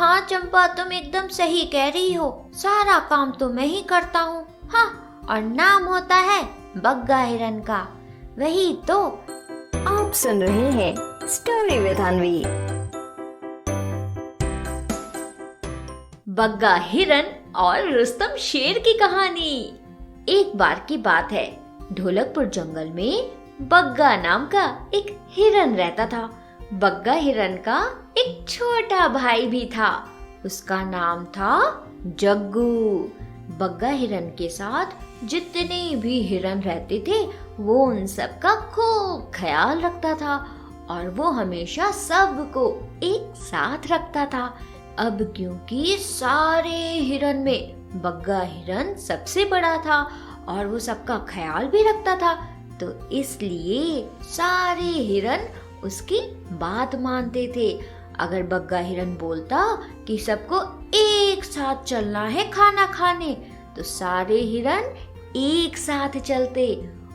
हाँ चंपा, तुम एकदम सही कह रही हो, सारा काम तो मैं ही करता हूँ। हाँ, और नाम होता है बग्गा हिरन का, वही तो। आप सुन रहे हैं स्टोरी विद अनवी। बग्गा हिरन और रुस्तम शेर की कहानी। एक बार की बात है, ढोलकपुर जंगल में बग्गा नाम का एक हिरन रहता था। बग्गा हिरन का एक छोटा भाई भी था, उसका नाम था जग्गू। बग्गा हिरन के साथ जितने भी हिरन रहते थे वो उन सब का खूब ख्याल रखता था और वो हमेशा सबको एक साथ रखता था। अब क्योंकि सारे हिरन में बग्गा हिरन सबसे बड़ा था और वो सबका ख्याल भी रखता था, तो इसलिए सारे हिरन उसकी बात मानते थे। अगर बग्गा हिरन बोलता कि सबको एक साथ चलना है खाना खाने, तो सारे हिरन एक साथ चलते।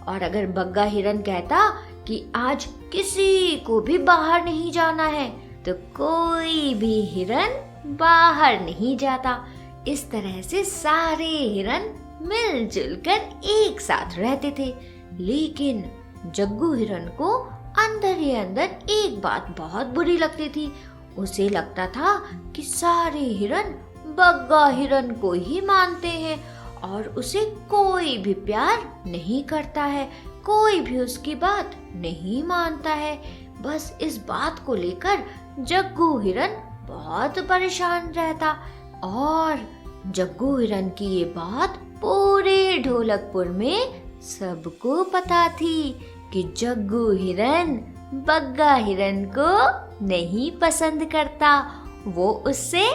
और अगर बग्गा हिरन कहता कि आज किसी को भी बाहर नहीं जाना है, तो कोई भी हिरन बाहर नहीं जाता। इस तरह से सारे हिरन मिलजुल कर एक साथ रहते थे। लेकिन जग्गू हिरन को अंदर ही अंदर एक बात बहुत बुरी लगती थी। उसे लगता था कि सारे हिरन बग्गा हिरन को ही मानते हैं और उसे कोई भी प्यार नहीं करता है, कोई भी उसकी बात नहीं मानता है। बस इस बात को लेकर जग्गू हिरन बहुत परेशान रहता और जग्गू हिरन की ये बात पूरे ढोलकपुर में सबको पता थी कि जग्गू हिरन बग्गा हिरन को नहीं पसंद करता, वो उससे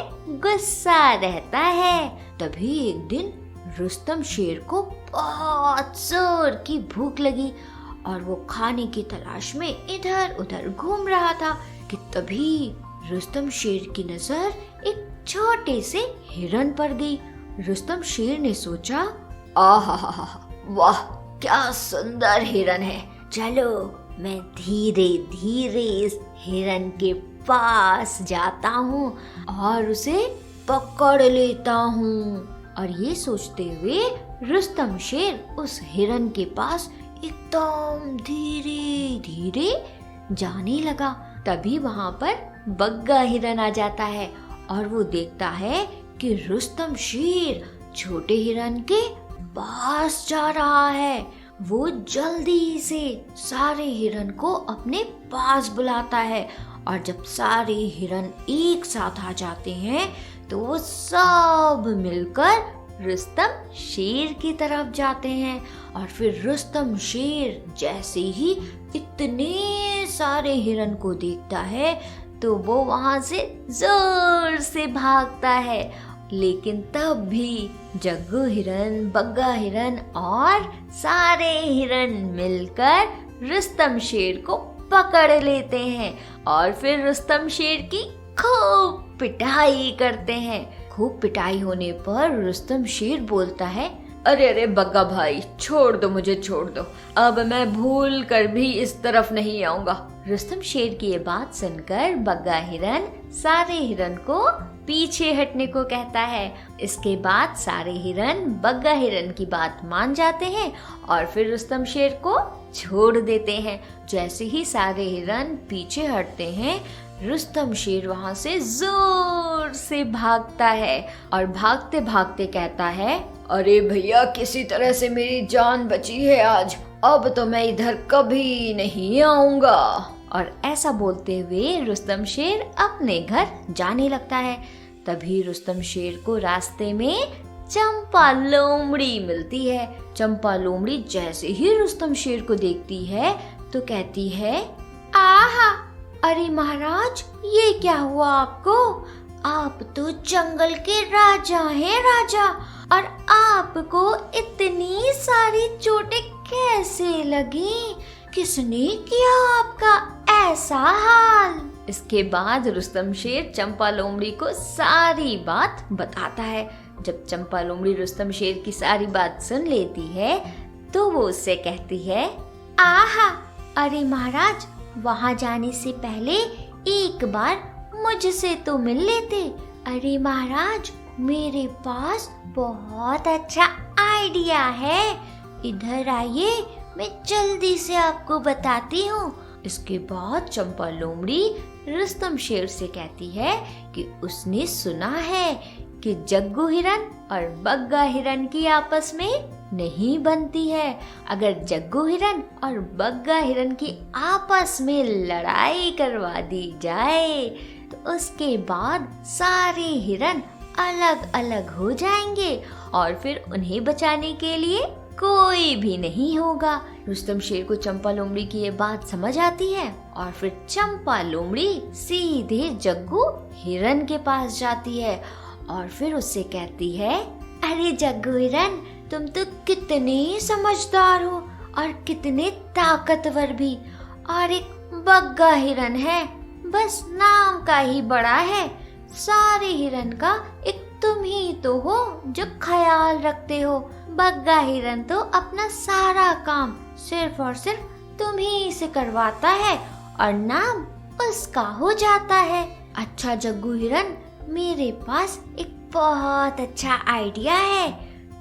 गुस्सा रहता है। तभी एक दिन रुस्तम शेर को बहुत जोर की भूख लगी और वो खाने की तलाश में इधर उधर घूम रहा था कि तभी रुस्तम शेर की नजर एक छोटे से हिरन पर गई। रुस्तम शेर ने सोचा, आहा, वाह क्या सुंदर हिरन है, चलो मैं धीरे धीरे इस हिरन के पास जाता हूँ और उसे पकड़ लेता हूँ। और ये सोचते हुए रुस्तम शेर उस हिरन के पास एकदम धीरे धीरे जाने लगा। तभी वहाँ पर बग्गा हिरन आ जाता है और वो देखता है कि रुस्तम शेर छोटे हिरन के पास जा रहा है। वो जल्दी से सारे हिरन को अपने पास बुलाता है और जब सारे हिरन एक साथ आ जाते हैं तो वो सब मिलकर रुस्तम शेर की तरफ जाते हैं। और फिर रुस्तम शेर जैसे ही इतने सारे हिरन को देखता है तो वो वहां से जोर से भागता है। लेकिन तब भी जग्गू हिरन, बग्गा हिरन और सारे हिरन मिलकर रुस्तम शेर को पकड़ लेते हैं और फिर रुस्तम शेर की खूब पिटाई करते हैं। खूब पिटाई होने पर रुस्तम शेर बोलता है, अरे अरे बग्गा भाई, छोड़ दो, मुझे छोड़ दो, अब मैं भूल कर भी इस तरफ नहीं आऊंगा। रुस्तम शेर की ये बात सुनकर बग्गा हिरन सारे हिरन को पीछे हटने को कहता है। इसके बाद सारे हिरन बग्गा हिरन की बात मान जाते हैं और फिर रुस्तम शेर को छोड़ देते हैं। जैसे ही सारे हिरन पीछे हटते हैं, रुस्तम शेर वहां से जोर से भागता है और भागते भागते कहता है, अरे भैया, किसी तरह से मेरी जान बची है आज, अब तो मैं इधर कभी नहीं आऊंगा। और ऐसा बोलते हुए रुस्तम शेर अपने घर जाने लगता है। तभी रुस्तम शेर को रास्ते में चंपा लोमड़ी मिलती है। चंपा लोमड़ी जैसे ही रुस्तम शेर को देखती है तो कहती है, आहा, अरे महाराज, ये क्या हुआ आपको? आप तो जंगल के राजा हैं, राजा, और आपको इतनी सारी चोटें कैसे लगी? किसने किया आपका ऐसा हाल? इसके बाद रुस्तम शेर चंपा लोमड़ी को सारी बात बताता है। जब चंपा लोमड़ी रुस्तम शेर की सारी बात सुन लेती है तो वो उससे कहती है, आहा, अरे महाराज, वहाँ जाने से पहले एक बार मुझसे तो मिल लेते, अरे महाराज, मेरे पास बहुत अच्छा आइडिया है। इधर आइए, मैं जल्दी से आपको बताती हूँ। इसके बाद चंपा लोमड़ी रुस्तम शेर से कहती है कि उसने सुना है कि जग्गू हिरन और बग्गा हिरन की आपस में नहीं बनती है। अगर जग्गू हिरन और बग्गा हिरन की आपस में लड़ाई करवा दी जाए तो उसके बाद सारे हिरन अलग अलग हो जाएंगे और फिर उन्हें बचाने के लिए कोई भी नहीं होगा। रुस्तम शेर को चंपा लोमड़ी की ये बात समझ आती है और फिर चंपा लोमड़ी सीधे जग्गू हिरन के पास जाती है और फिर उससे कहती है, अरे जग्गू हिरन, तुम तो कितने समझदार हो और कितने ताकतवर भी, और एक बग्गा हिरन है, बस नाम का ही बड़ा है। सारे हिरन का एक तुम ही तो हो जो ख्याल रखते हो। बग्गा हिरन तो अपना सारा काम सिर्फ और सिर्फ तुम ही से करवाता है और नाम उसका हो जाता है। अच्छा जग्गू हिरन, मेरे पास एक बहुत अच्छा आइडिया है।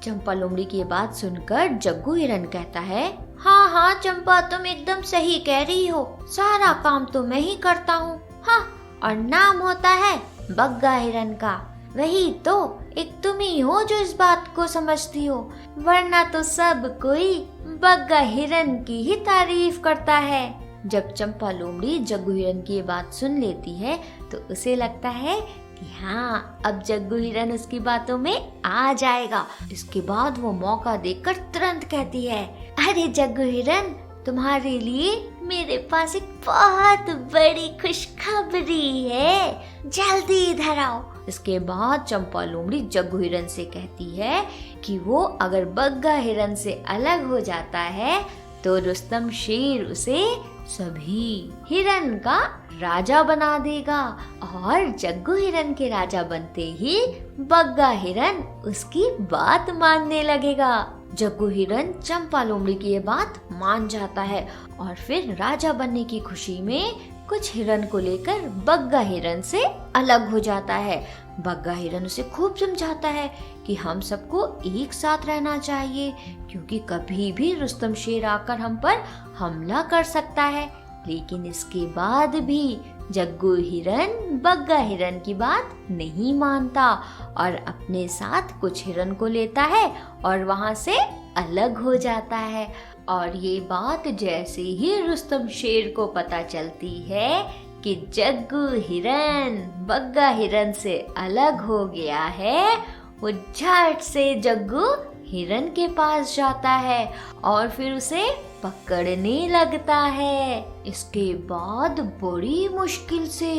चंपा लोमड़ी की ये बात सुनकर जग्गू हिरन कहता है, हाँ हाँ चंपा, तुम एकदम सही कह रही हो, सारा काम तो मैं ही करता हूँ। हाँ, और नाम होता है बग्गा हिरन का। वही तो एक तुम ही हो जो इस बात को समझती हो, वरना तो सब कोई बग्गा हिरन की ही तारीफ करता है। जब चंपा लोमड़ी जग्गू हिरन की ये बात सुन लेती है तो उसे लगता है कि हाँ, अब जग्गू हिरन उसकी बातों में आ जाएगा। इसके बाद वो मौका देखकर तुरंत कहती है, अरे जग्गू हिरन, तुम्हारे लिए मेरे पास एक बहुत बड़ी खुशखबरी है, जल्दी इधर आओ। इसके बाद चंपा लोमड़ी जग्गू हिरन से कहती है कि वो अगर बग्गा हिरन से अलग हो जाता है तो रुस्तम शेर उसे सभी हिरन का राजा बना देगा, और जग्गू हिरन के राजा बनते ही बग्गा हिरन उसकी बात मानने लगेगा। जग्गू हिरन चंपा लोमड़ी की ये बात मान जाता है और फिर राजा बनने की खुशी में कुछ हिरन को लेकर बग्गा हिरन से अलग हो जाता है। बग्गा हिरन उसे खूब समझाता है कि हम सबको एक साथ रहना चाहिए, क्योंकि कभी भी रुस्तम शेर आकर हम पर हमला कर सकता है। लेकिन इसके बाद भी जग्गू हिरन बग्गा हिरन की बात नहीं मानता और अपने साथ कुछ हिरन को लेता है और वहां से अलग हो जाता है। और ये बात जैसे ही रुस्तम शेर को पता चलती है कि जग्गू हिरन बग्गा हिरन से अलग हो गया है, वो झट से जग्गू हिरन के पास जाता है और फिर उसे पकड़ने लगता है। इसके बाद बड़ी मुश्किल से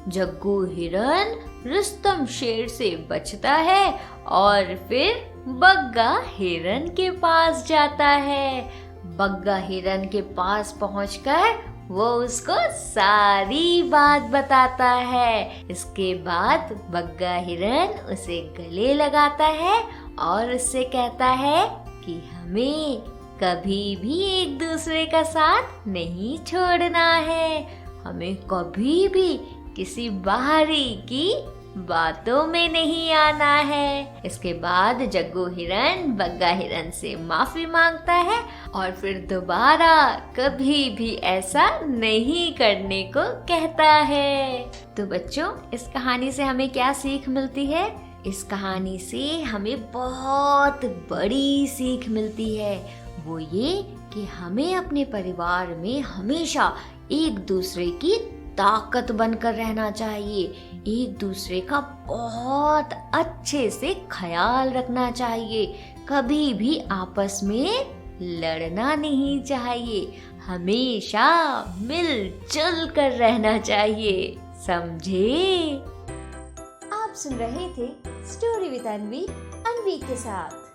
जग्गू हिरन रुस्तम शेर से बचता है और फिर बग्गा हिरन के पास जाता है। बग्गा हिरन के पास पहुंचकर वो उसको सारी बात बताता है। इसके बाद बग्गा हिरन उसे गले लगाता है और उससे कहता है कि हमें कभी भी एक दूसरे का साथ नहीं छोड़ना है, हमें कभी भी किसी बाहरी की बातों में नहीं आना है। इसके बाद जग्गू हिरन बग्गा हिरन से माफी मांगता है और फिर दोबारा कभी भी ऐसा नहीं करने को कहता है। तो बच्चों, इस कहानी से हमें क्या सीख मिलती है? इस कहानी से हमें बहुत बड़ी सीख मिलती है। वो ये कि हमें अपने परिवार में हमेशा एक दूसरे की ताकत बनकर रहना चाहिए, एक दूसरे का बहुत अच्छे से ख्याल रखना चाहिए, कभी भी आपस में लड़ना नहीं चाहिए, हमेशा मिलजुल कर रहना चाहिए। समझे? आप सुन रहे थे स्टोरी विद अनवी के साथ।